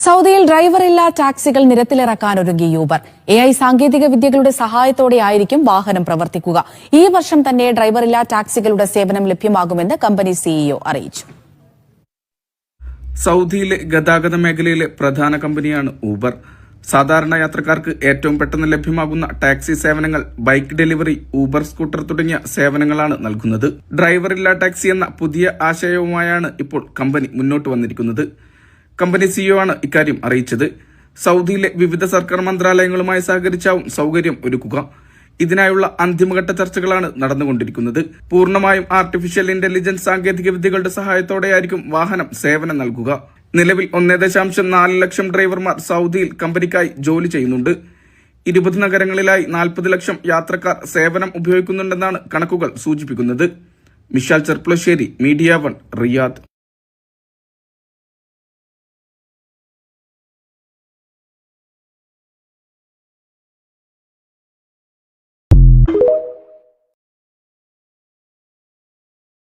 സൗദിയിൽ ഡ്രൈവറില്ലാ ടാക്സികൾ നിരത്തിലിറക്കാനൊരുങ്ങി Uber. AI സാങ്കേതിക വിദ്യകളുടെ സഹായത്തോടെയായിരിക്കും വാഹനം പ്രവർത്തിക്കുക. ഈ വർഷം തന്നെ ഡ്രൈവറില്ലാ ടാക്സികളുടെ സേവനം ലഭ്യമാകുമെന്ന് കമ്പനി CEO അറിയിച്ചു. സൗദിയിലെ ഗതാഗത മേഖലയിലെ പ്രധാന കമ്പനിയാണ് ഊബർ. സാധാരണ യാത്രക്കാർക്ക് ഏറ്റവും പെട്ടെന്ന് ലഭ്യമാകുന്ന ടാക്സി സേവനങ്ങൾ ബൈക്ക് ഡെലിവറി, ഊബർ സ്കൂട്ടർ തുടങ്ങിയ സേവനങ്ങളാണ് നൽകുന്നത്. ഡ്രൈവറില്ലാ ടാക്സി എന്ന പുതിയ ആശയവുമായാണ് ഇപ്പോൾ കമ്പനി മുന്നോട്ട് വന്നിരിക്കുന്നത്. കമ്പനി CEO ആണ് ഇക്കാര്യം അറിയിച്ചത്. സൗദിയിലെ വിവിധ സർക്കാർ മന്ത്രാലയങ്ങളുമായി സഹകരിച്ചാവും സൗകര്യം ഒരുക്കുക. ഇതിനായുള്ള അന്തിമഘട്ട ചർച്ചകളാണ് നടന്നുകൊണ്ടിരിക്കുന്നത്. പൂർണ്ണമായും ആർട്ടിഫിഷ്യൽ ഇന്റലിജൻസ് സാങ്കേതിക വിദ്യകളുടെ സഹായത്തോടെയായിരിക്കും വാഹനം സേവനം നൽകുക. നിലവിൽ 1.4 ലക്ഷം ഡ്രൈവർമാർ സൗദിയിൽ കമ്പനിക്കായി ജോലി ചെയ്യുന്നുണ്ട്. 20 നഗരങ്ങളിലായി 40 ലക്ഷം യാത്രക്കാർ സേവനം ഉപയോഗിക്കുന്നുണ്ടെന്നാണ് കണക്കുകൾ സൂചിപ്പിക്കുന്നത്. Mishal Cherpulassery, media 1, Riyadh.